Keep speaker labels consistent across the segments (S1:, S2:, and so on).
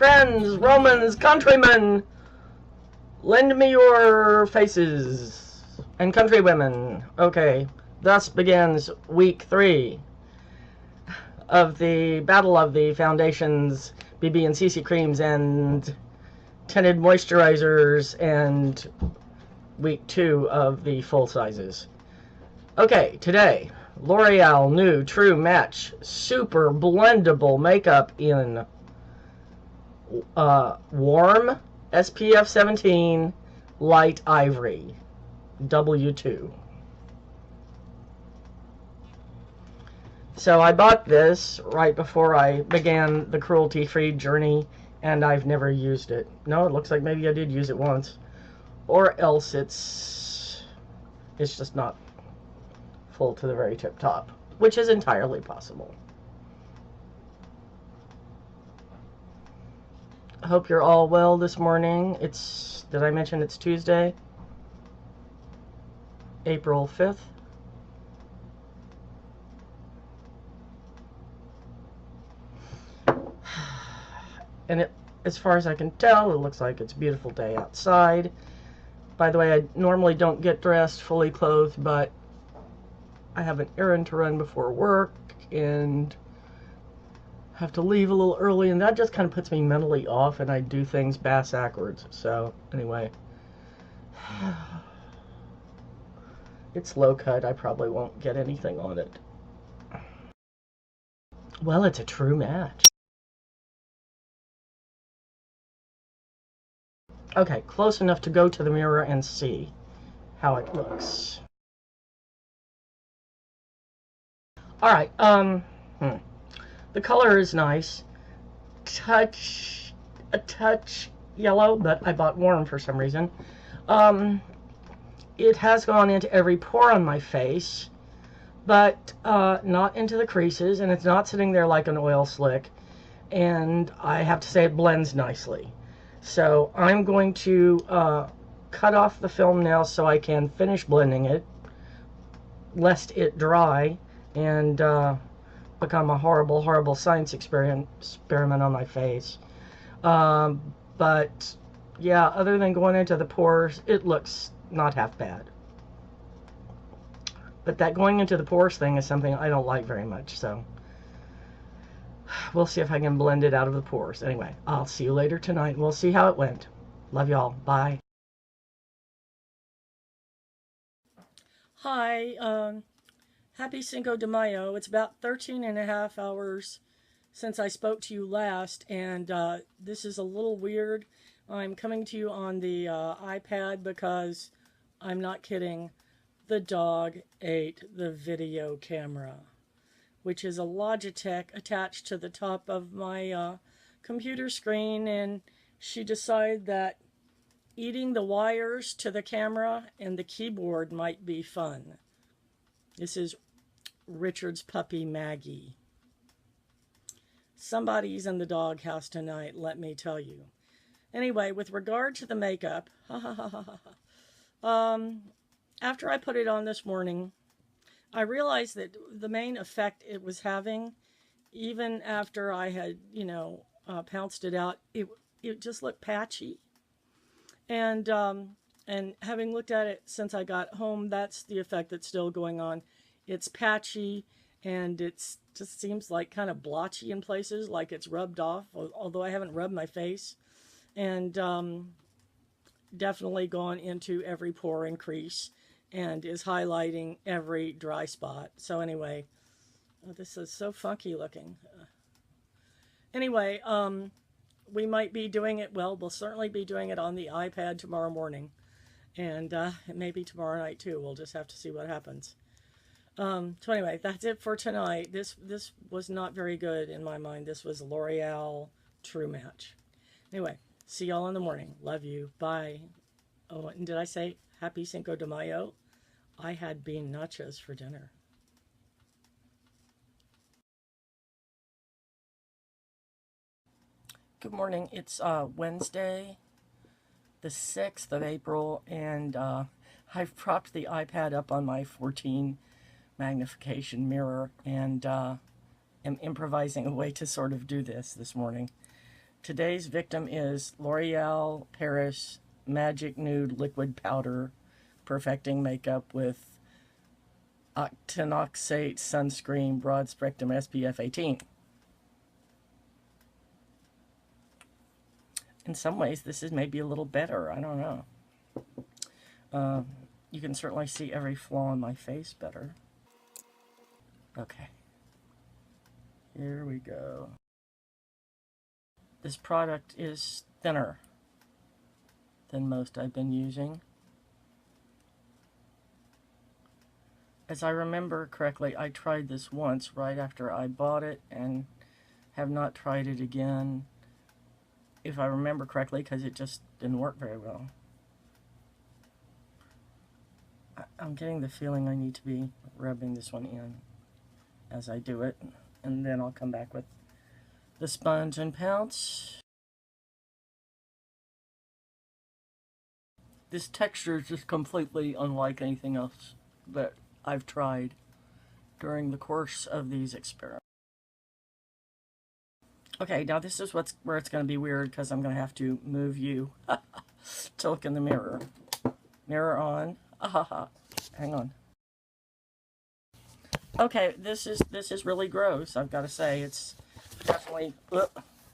S1: friends, Romans, countrymen, lend me your faces, and countrywomen. Okay, thus begins week 3 of the Battle of the Foundations, BB and CC creams, and Tinted Moisturizers, and week 2 of the full sizes. Okay, today, L'Oreal Nude True Match Super Blendable Makeup in Warm SPF 17 Light Ivory W2. So I bought this right before I began the cruelty-free journey, and I've never used it. No, it looks like maybe I did use it once. Or else it's just not full to the very tip top, which is entirely possible. I hope you're all well this morning. Did I mention it's Tuesday? April 5th. And as far as I can tell, it looks like it's a beautiful day outside. By the way, I normally don't get dressed fully clothed, but I have an errand to run before work and have to leave a little early, and that just kind of puts me mentally off, and I do things backwards. So anyway, it's low cut. I probably won't get anything on it. Well, it's a true match. Okay, close enough to go to the mirror and see how it looks. Alright, the color is nice. A touch yellow, but I bought warm for some reason. It has gone into every pore on my face, but not into the creases, and it's not sitting there like an oil slick. And I have to say it blends nicely. So I'm going to cut off the film now so I can finish blending it, lest it dry and become a horrible, horrible science experiment on my face. But yeah, other than going into the pores, it looks not half bad. But that going into the pores thing is something I don't like very much, so we'll see if I can blend it out of the pores. Anyway, I'll see you later tonight. We'll see how it went. Love y'all. Bye. Hi. Happy Cinco de Mayo. It's about 13 and a half hours since I spoke to you last, and this is a little weird. I'm coming to you on the iPad because, I'm not kidding, the dog ate the video camera, which is a Logitech attached to the top of my computer screen, and she decided that eating the wires to the camera and the keyboard might be fun. This is Richard's puppy Maggie. Somebody's in the doghouse tonight, let me tell you. Anyway, with regard to the makeup, after I put it on this morning, I realized that the main effect it was having, even after I had, pounced it out, it just looked patchy. And having looked at it since I got home, that's the effect that's still going on. It's patchy, and it's just seems like kind of blotchy in places, like it's rubbed off, although I haven't rubbed my face. And definitely gone into every pore and crease, and is highlighting every dry spot. So anyway, this is so funky looking. Anyway, we might be doing it, well, we'll certainly be doing it on the iPad tomorrow morning. And maybe tomorrow night too. We'll just have to see what happens. So anyway, that's it for tonight. This was not very good in my mind. This was L'Oreal True Match. Anyway, see y'all in the morning. Love you. Bye. Oh, and did I say Happy Cinco de Mayo? I had bean nachos for dinner. Good morning. It's Wednesday, the 6th of April, and I've propped the iPad up on my 14 magnification mirror, and am improvising a way to sort of do this morning. Today's victim is L'Oreal Paris Magic Nude Liquid Powder Perfecting Makeup with Octinoxate Sunscreen Broad Spectrum SPF 18. In some ways, this is maybe a little better. I don't know. You can certainly see every flaw in my face better. Okay. Here we go. This product is thinner than most I've been using. As I remember correctly, I tried this once right after I bought it and have not tried it again, if I remember correctly, because it just didn't work very well. I'm getting the feeling I need to be rubbing this one in as I do it, and then I'll come back with the sponge and pounce. This texture is just completely unlike anything else that I've tried during the course of these experiments. Okay, now this is where it's going to be weird, because I'm going to have to move you to look in the mirror. Mirror on. Hang on. Okay, this is really gross, I've got to say. It's definitely...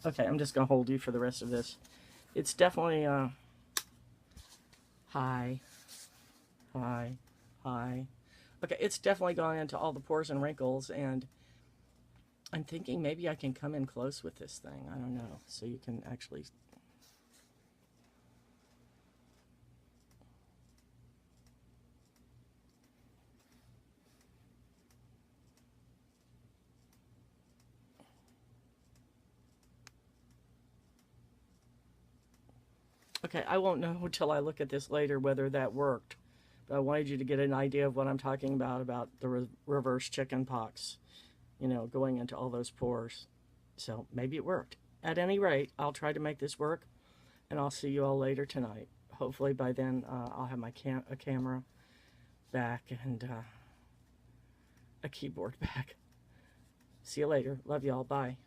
S1: Okay, I'm just going to hold you for the rest of this. It's definitely... Hi. Okay, it's definitely gone into all the pores and wrinkles, and I'm thinking maybe I can come in close with this thing. I don't know, so you can actually... Okay, I won't know until I look at this later whether that worked. But I wanted you to get an idea of what I'm talking about the reverse chicken pox. You know, going into all those pores. So maybe it worked. At any rate, I'll try to make this work, and I'll see you all later tonight. Hopefully by then I'll have my camera back and a keyboard back. See you later. Love y'all. Bye.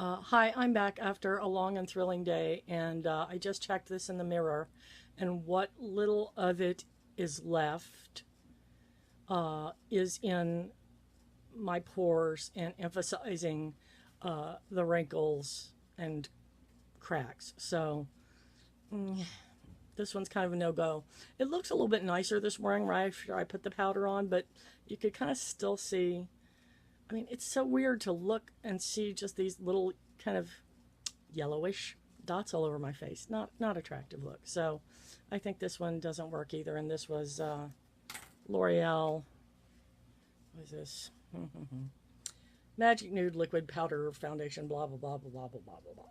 S1: Hi, I'm back after a long and thrilling day, and I just checked this in the mirror, and what little of it is left is in my pores and emphasizing the wrinkles and cracks. So this one's kind of a no-go. It looks a little bit nicer this morning right after I put the powder on, but you could kind of still see... I mean, it's so weird to look and see just these little kind of yellowish dots all over my face. Not attractive look. So I think this one doesn't work either. And this was L'Oreal. What is this? Magic Nude Liquid Powder Foundation, blah, blah, blah, blah, blah, blah, blah, blah, blah.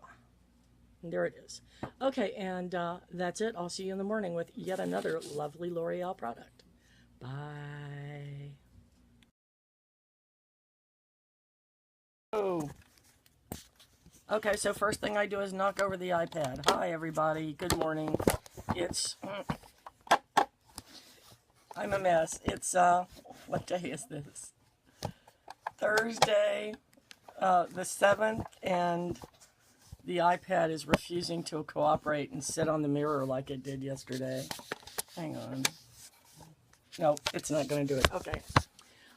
S1: And there it is. Okay, and that's it. I'll see you in the morning with yet another lovely L'Oreal product. Bye. Oh. Okay, so first thing I do is knock over the iPad. Hi, everybody. Good morning. It's... I'm a mess. It's, what day is this? Thursday, the 7th, and the iPad is refusing to cooperate and sit on the mirror like it did yesterday. Hang on. No, it's not going to do it. Okay.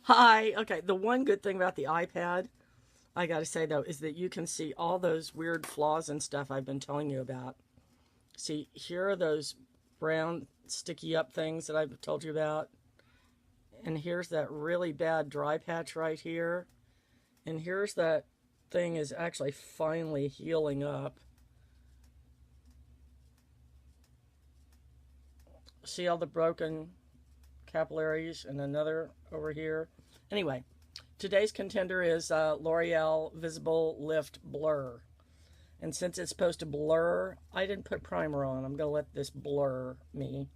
S1: Hi. Okay, the one good thing about the iPad, I gotta say though, is that you can see all those weird flaws and stuff I've been telling you about. See, here are those brown sticky up things that I've told you about. And here's that really bad dry patch right here. And here's that thing is actually finally healing up. See all the broken capillaries and another over here. Anyway. Today's contender is L'Oreal Visible Lift Blur. And since it's supposed to blur, I didn't put primer on. I'm going to let this blur me.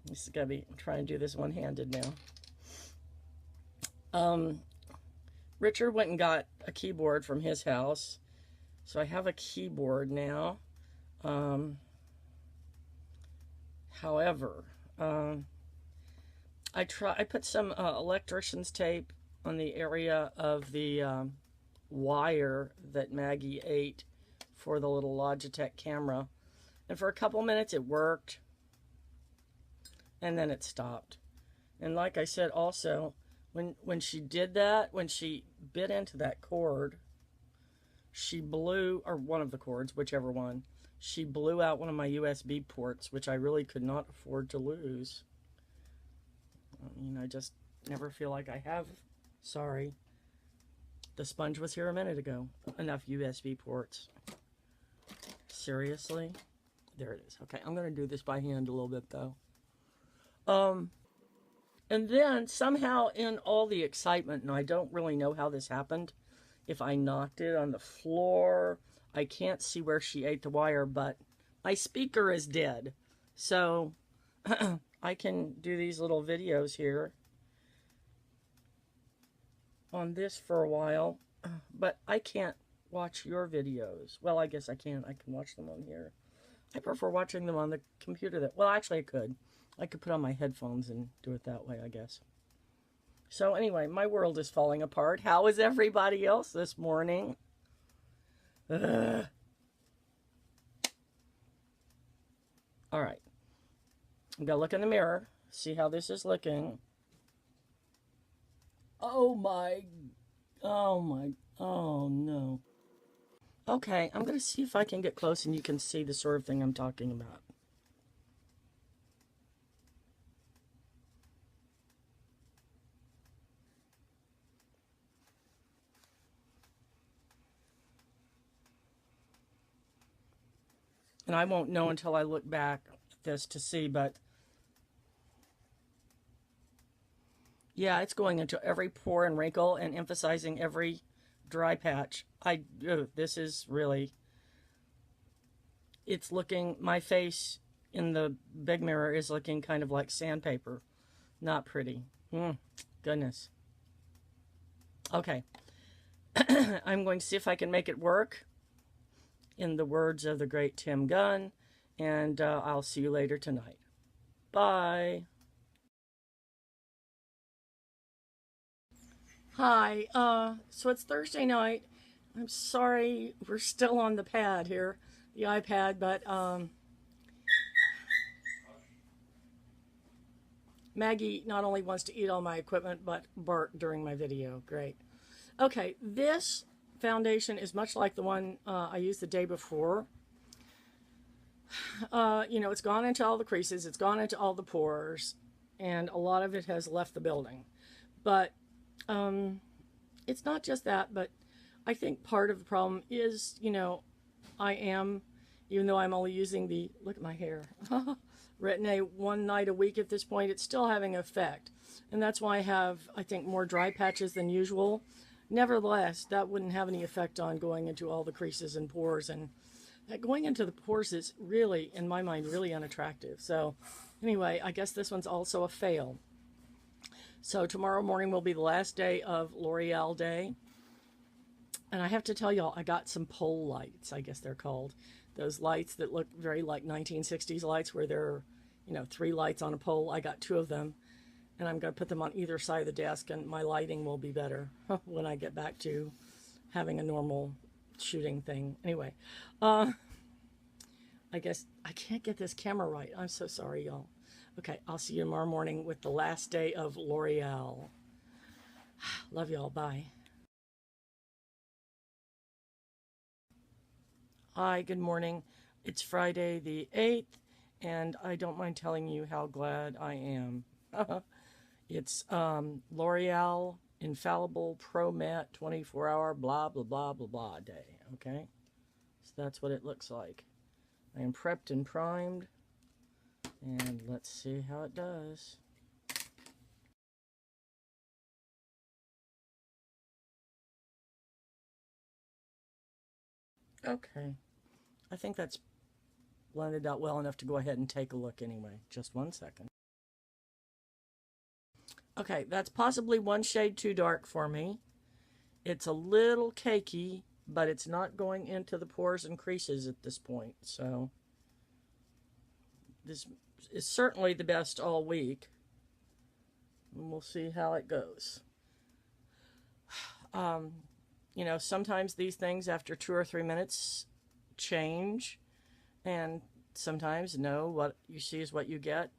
S1: This is going to be trying to do this one-handed now. Richard went and got a keyboard from his house. So I have a keyboard now. However, I put some electrician's tape on the area of the wire that Maggie ate for the little Logitech camera. And for a couple minutes it worked, and then it stopped. And like I said also, when she did that, when she bit into that cord, she blew, or one of the cords, whichever one, she blew out one of my USB ports, which I really could not afford to lose. I mean, I just never feel like I have. Sorry. The sponge was here a minute ago. Enough USB ports. Seriously? There it is. Okay, I'm going to do this by hand a little bit, though. And then, somehow, in all the excitement, and I don't really know how this happened, if I knocked it on the floor, I can't see where she ate the wire, but my speaker is dead. So, I can do these little videos here on this for a while, but I can't watch your videos. Well, I guess I can. I can watch them on here. I prefer watching them on the computer. Well, actually, I could. I could put on my headphones and do it that way, I guess. So anyway, my world is falling apart. How is everybody else this morning? Ugh. All right. I'm going to look in the mirror, see how this is looking. Oh no. Okay, I'm going to see if I can get close and you can see the sort of thing I'm talking about. And I won't know until I look back at this to see, but yeah, it's going into every pore and wrinkle and emphasizing every dry patch. This is really, it's looking, my face in the big mirror is looking kind of like sandpaper. Not pretty. Goodness. Okay. I'm going to see if I can make it work, in the words of the great Tim Gunn, and I'll see you later tonight. Bye. Hi, so it's Thursday night. I'm sorry, we're still on the pad here, the iPad, but Maggie not only wants to eat all my equipment, but bark during my video. Great. Okay, this foundation is much like the one I used the day before. You know, it's gone into all the creases, it's gone into all the pores, and a lot of it has left the building. But it's not just that, but I think part of the problem is, you know, even though I'm only using the, look at my hair, Retin-A one night a week at this point, it's still having an effect. And that's why I have, I think, more dry patches than usual. Nevertheless, that wouldn't have any effect on going into all the creases and pores. And going into the pores is really, in my mind, really unattractive. So anyway, I guess this one's also a fail. So tomorrow morning will be the last day of L'Oreal Day. And I have to tell y'all, I got some pole lights, I guess they're called. Those lights that look very like 1960s lights where there are, you know, 3 lights on a pole. I got 2 of them. And I'm going to put them on either side of the desk, and my lighting will be better when I get back to having a normal shooting thing. Anyway, I guess I can't get this camera right. I'm so sorry, y'all. Okay, I'll see you tomorrow morning with the last day of L'Oreal. Love y'all. Bye. Hi, good morning. It's Friday the 8th, and I don't mind telling you how glad I am. It's L'Oreal Infallible ProMatte 24-hour blah, blah, blah, blah, blah day, okay? So that's what it looks like. I am prepped and primed, and let's see how it does. Okay. I think that's blended out well enough to go ahead and take a look anyway. Just one second. Okay, that's possibly one shade too dark for me. It's a little cakey, but it's not going into the pores and creases at this point. So this is certainly the best all week. And we'll see how it goes. You know, sometimes these things after 2 or 3 minutes change, and sometimes no, what you see is what you get,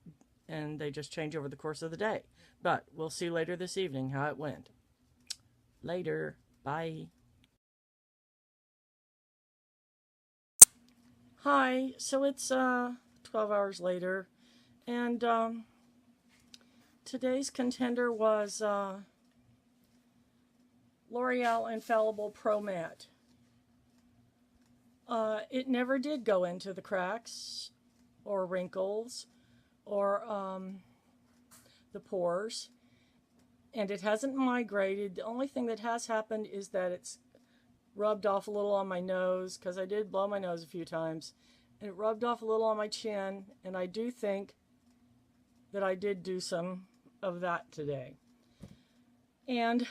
S1: and they just change over the course of the day. But we'll see later this evening how it went. Later. Bye. Hi. So it's 12 hours later, and today's contender was L'Oreal Infallible ProMatte. It never did go into the cracks or wrinkles or the pores, and it hasn't migrated. The only thing that has happened is that it's rubbed off a little on my nose, because I did blow my nose a few times, and it rubbed off a little on my chin, and I do think that I did do some of that today. And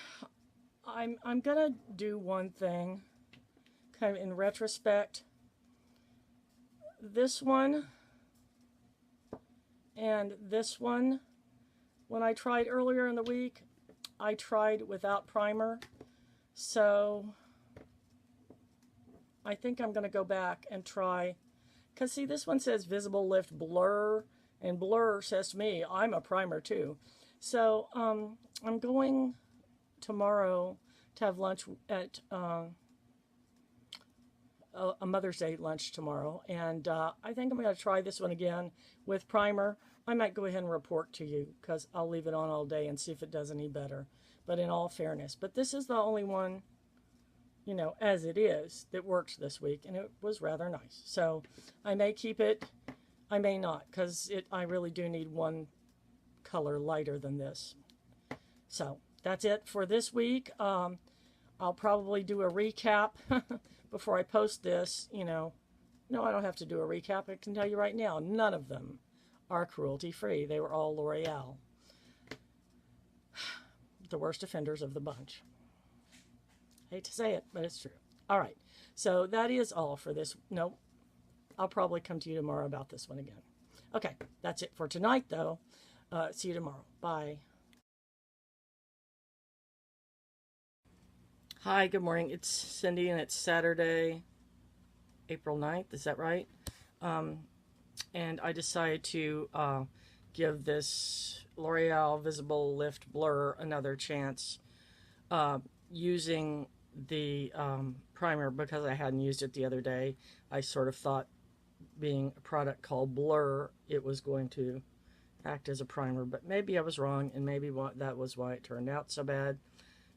S1: I'm gonna do one thing kind of in retrospect. This one and this one, when I tried earlier in the week, I tried without primer. So I think I'm going to go back and try, because see, this one says Visible Lift Blur, and Blur says to me, I'm a primer too. So I'm going tomorrow to have lunch at a Mother's Day lunch tomorrow, and I think I'm going to try this one again with primer. I might go ahead and report to you, because I'll leave it on all day and see if it does any better. But in all fairness, but this is the only one, you know, as it is, that works this week, and it was rather nice. So I may keep it, I may not, because I really do need one color lighter than this. So that's it for this week. I'll probably do a recap before I post this, you know. No, I don't have to do a recap. I can tell you right now, none of them are cruelty-free. They were all L'Oreal. The worst offenders of the bunch. Hate to say it, but it's true. All right. So that is all for this. Nope. I'll probably come to you tomorrow about this one again. Okay. That's it for tonight, though. See you tomorrow. Bye. Hi, good morning. It's Cindy, and it's Saturday, April 9th. Is that right? And I decided to give this L'Oreal Visible Lift Blur another chance using the primer, because I hadn't used it the other day. I sort of thought, being a product called Blur, it was going to act as a primer, but maybe I was wrong, and maybe that was why it turned out so bad.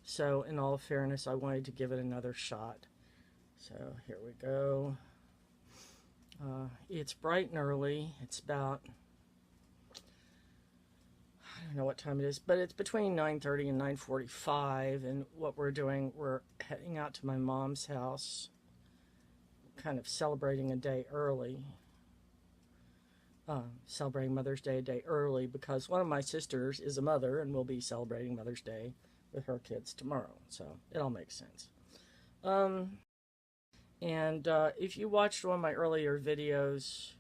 S1: So in all fairness, I wanted to give it another shot. So here we go. It's bright and early. It's about, I don't know what time it is, but it's between 9:30 and 9:45. And what we're doing, we're heading out to my mom's house, kind of celebrating a day early. Celebrating Mother's Day a day early, because one of my sisters is a mother, and we'll be celebrating Mother's Day with her kids tomorrow. So it all makes sense. And if you watched one of my earlier videos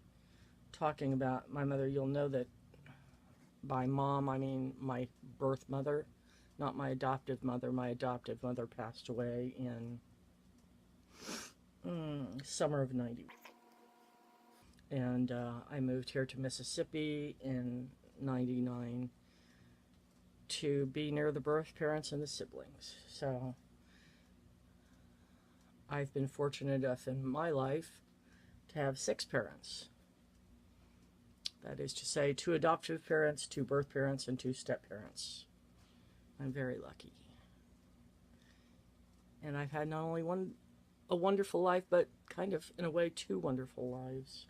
S1: talking about my mother, you'll know that by mom, I mean my birth mother, not my adoptive mother. My adoptive mother passed away in summer of '90. And I moved here to Mississippi in '99 to be near the birth parents and the siblings. So I've been fortunate enough in my life to have 6 parents. That is to say, 2 adoptive parents, 2 birth parents, and 2 step parents. I'm very lucky. And I've had not only a wonderful life, but kind of, in a way, 2 wonderful lives.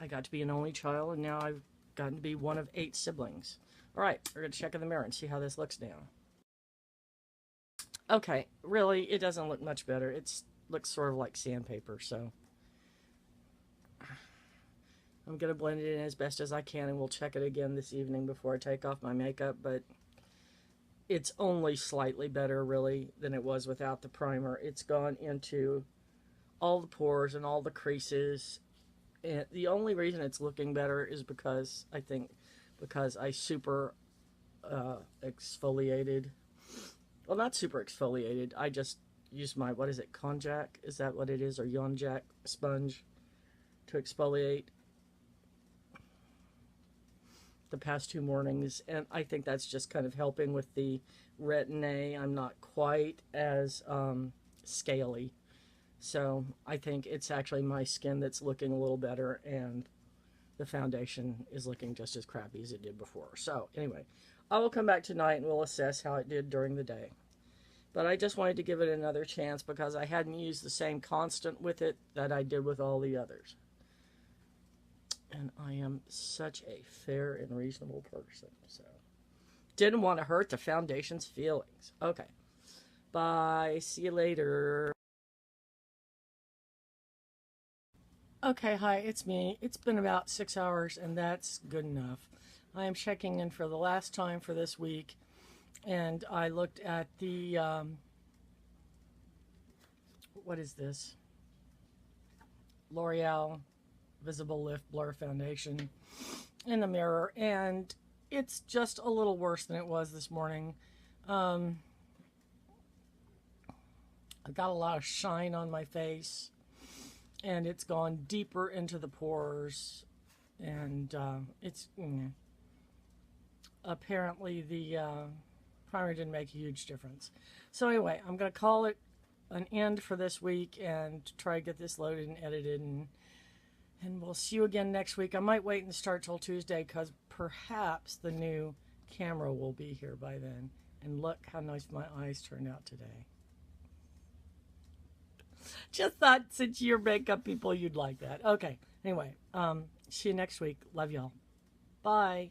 S1: I got to be an only child, and now I've gotten to be one of 8 siblings. All right, we're going to check in the mirror and see how this looks now. Okay, really, it doesn't look much better. It looks sort of like sandpaper, so I'm going to blend it in as best as I can, and we'll check it again this evening before I take off my makeup, but it's only slightly better, really, than it was without the primer. It's gone into all the pores and all the creases, and the only reason it's looking better is because, I super exfoliated well, not super exfoliated. I just used my, what is it, konjac? Is that what it is? Or yonjac sponge to exfoliate the past 2 mornings. And I think that's just kind of helping with the retin-A. I'm not quite as scaly. So I think it's actually my skin that's looking a little better, and the foundation is looking just as crappy as it did before. So anyway, I will come back tonight and we'll assess how it did during the day. But I just wanted to give it another chance because I hadn't used the same constant with it that I did with all the others. And I am such a fair and reasonable person. So didn't want to hurt the foundation's feelings. Okay. Bye. See you later. Okay, hi, it's me. It's been about 6 hours, and that's good enough. I am checking in for the last time for this week, and I looked at the, what is this? L'Oreal Visible Lift Blur Foundation in the mirror, and it's just a little worse than it was this morning. I got a lot of shine on my face, and it's gone deeper into the pores, and it's apparently the primer didn't make a huge difference. So anyway, I'm going to call it an end for this week and try to get this loaded and edited, and we'll see you again next week. I might wait and start till Tuesday because perhaps the new camera will be here by then. And look how nice my eyes turned out today. Just thought, since you're makeup people, you'd like that. Okay. Anyway, see you next week. Love y'all. Bye.